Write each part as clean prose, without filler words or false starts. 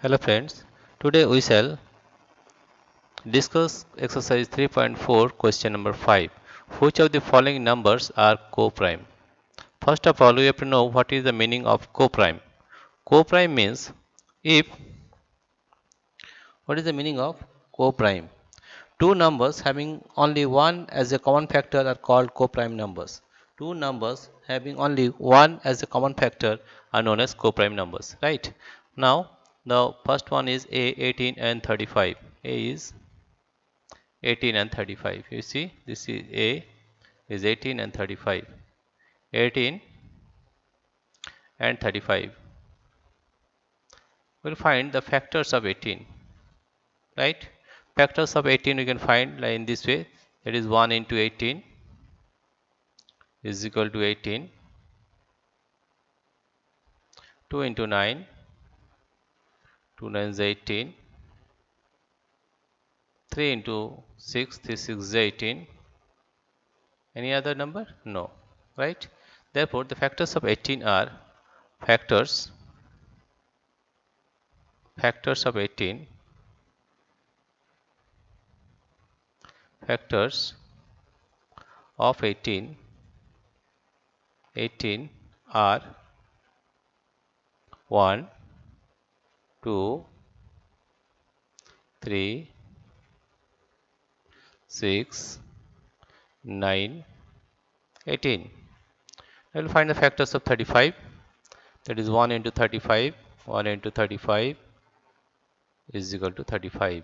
Hello friends, today we shall discuss exercise 3.4 question number 5. Which of the following numbers are co-prime? First of all, we have to know what is the meaning of co-prime. Co-prime means if, what is the meaning of co-prime? Two numbers having only one as a common factor are called co-prime numbers. Two numbers having only one as a common factor are known as co-prime numbers, right? Now, the first one is A, 18 and 35. A is 18 and 35. You see, this is A is 18 and 35. 18 and 35. We'll find the factors of 18, right? Factors of 18 we can find like in this way. That is 1 into 18 is equal to 18. 2 into 9, 2 9 is 18. 3 into 6, 6 is 18. Any other number? No, right? Therefore, the factors of 18 are factors of 18, factors of 18 are 1, 2, 3, 6, 9, 18. I will find the factors of 35. That is 1 into 35. 1 into 35 is equal to 35.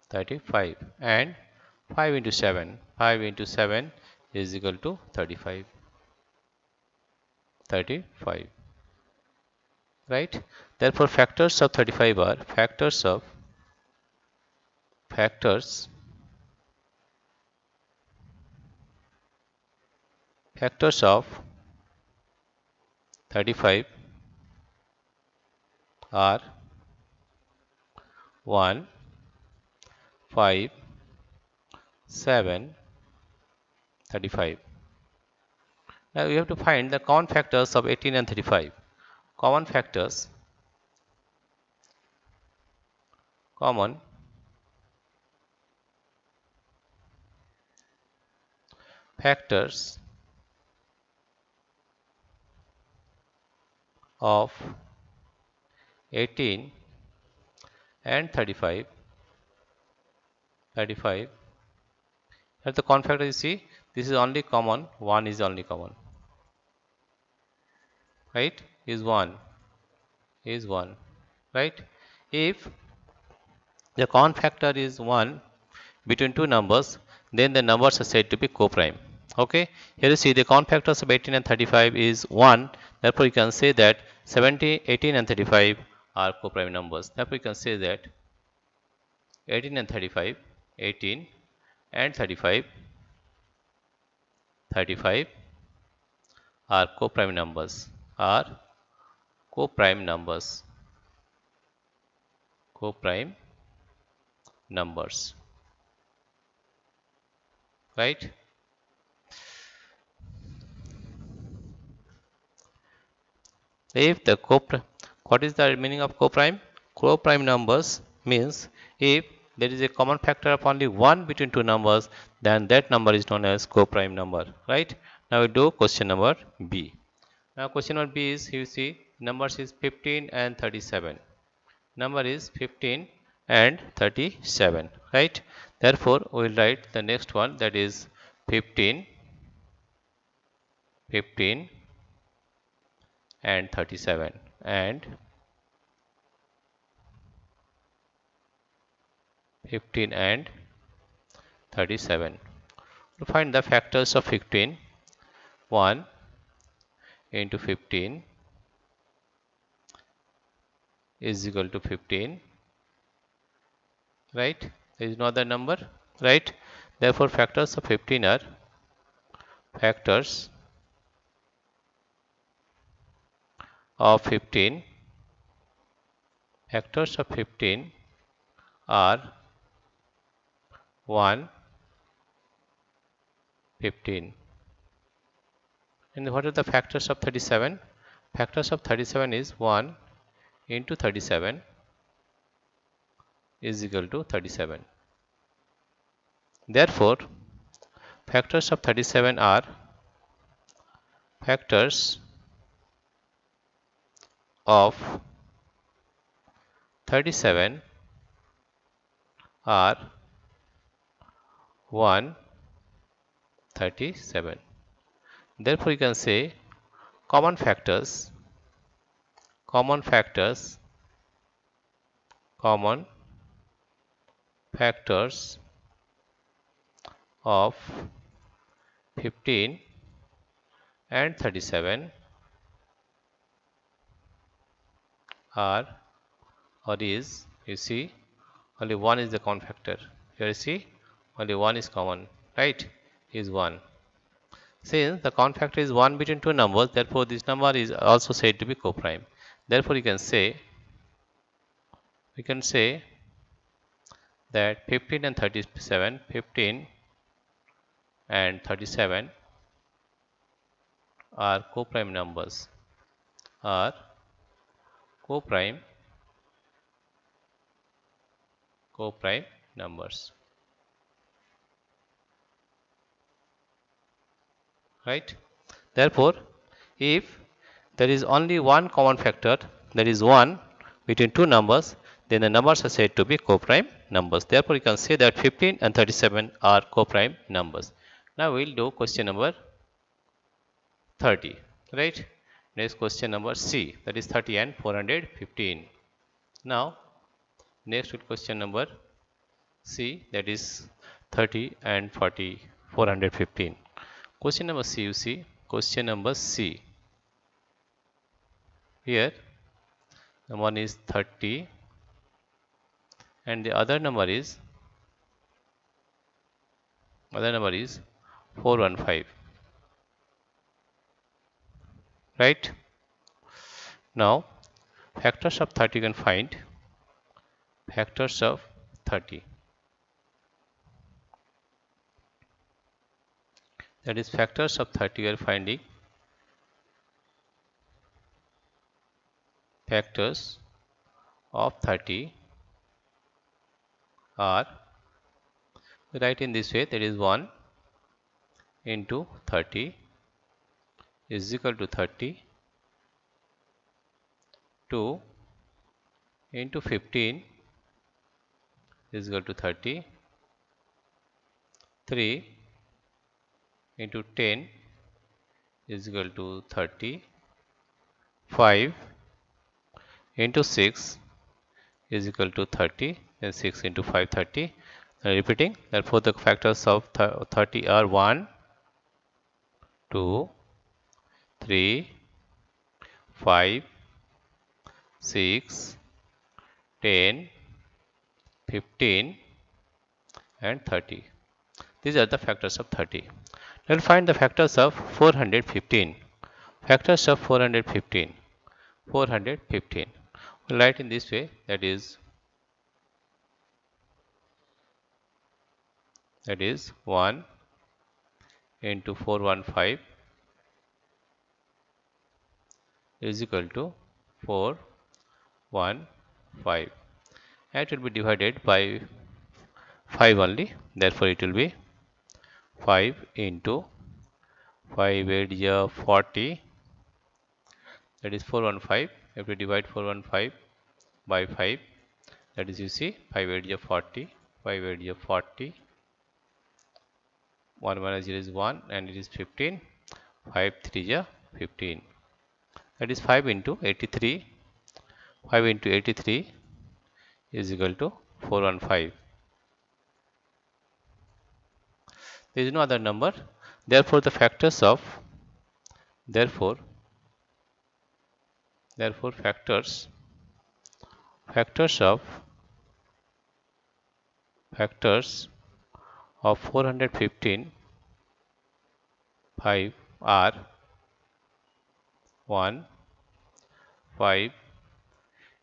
35 and 5 into 7. 5 into 7 is equal to 35. 35. Right? Therefore, factors of 35 are factors of 35 are 1, 5, 7, 35. Now we have to find the common factors of 18 and 35. Common factors of 18 and 35. At the common factor, you see, this is only common. 1 is only common. Right? Is 1. Right? If the common factor is 1 between two numbers, then the numbers are said to be co-prime. Okay, here you see the common factors of 18 and 35 is 1. Therefore, you can say that 18 and 35 are co-prime numbers. Therefore, you can say that 18 and 35 are co-prime numbers. Co-prime numbers. Right? If the what is the meaning of co-prime? Co-prime numbers means if there is a common factor of only 1 between two numbers, then that number is known as co-prime number. Right? Now we do question number B. Now question number B is, you see, numbers is 15 and 37. Number is 15 and 37. Right? Therefore, we will write the next one, that is 15 and 37 and 15 and 37. To find the factors of 15, 1 into 15 is equal to 15. Right? There is no other number. Right? Therefore, factors of 15 are factors of 15 are 1, 15. And what are the factors of 37? Factors of 37 is 1 into 37 is equal to 37. Therefore, factors of 37 are factors of 37 are 137. Therefore, you can say common factors common factors common factors of 15 and 37 are or is, you see, only one is the common factor. Here you see only one is common, right? Is 1. Since the common factor is 1 between two numbers, therefore this number is also said to be coprime. Therefore we can say that 15 and 37 are coprime numbers are coprime numbers, right? Therefore, if there is only one common factor, that is 1 between two numbers, then the numbers are said to be coprime numbers. Therefore, you can say that 15 and 37 are coprime numbers. Now we will do question number 30, right? Next question number C, that is 30 and 415. Now next with question number C, that is 30 and 40 415. Question number C, you see question number C. Here the one is 30 and the other number is 415, right? Now factors of 30, you can find factors of 30, that is factors of 30 we are finding factors of 30 are, write in this way, that is 1 into 30 is equal to 30, 2 into 15 is equal to 30, 3 into 10 is equal to 30, 5 into 6 is equal to 30, and 6 into 5 30. Repeating, therefore the factors of 30 are 1, 2, 3, 5, 6, 10, 15 and 30. These are the factors of 30. Let us find the factors of 415. Factors of 415. 415. We'll write in this way, that is 1 into 415 is equal to 415, and it will be divided by 5 only. Therefore, it will be 5 into 5 8 40, that is 415. If we divide 415 by 5, that is, you see, 5 8 40, 5 8 40, 1 minus 0 is 1 and it is 15, 5 3 15, that is 5 into 83, 5 into 83 is equal to 415. There is no other number. Therefore, the factors of factors of 415 5 are 1, 5,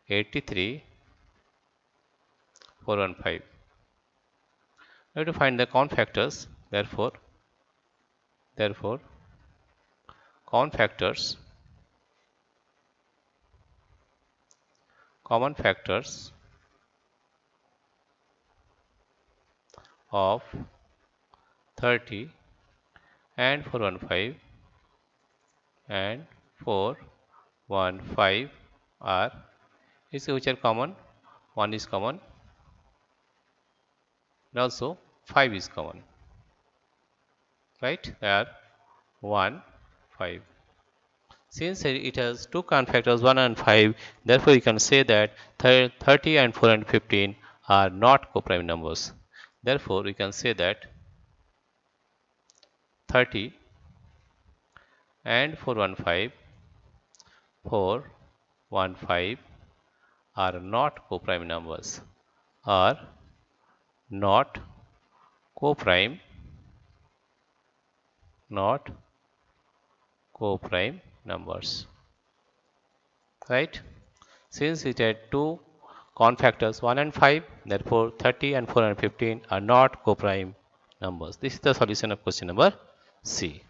83, 415. We have to find the common factors. Therefore common factors common factors of 30 and 415 and 415 are, which are common? 1 is common and also 5 is common, right? They are 1, 5. Since it has two common factors 1 and 5, therefore you can say that 30 and 415 are not coprime numbers. Therefore, we can say that 30 and 415 are not coprime numbers, are not coprime, not coprime numbers, right? Since it had two common factors 1 and 5, therefore 30 and 415 are not coprime numbers. This is the solution of question number C.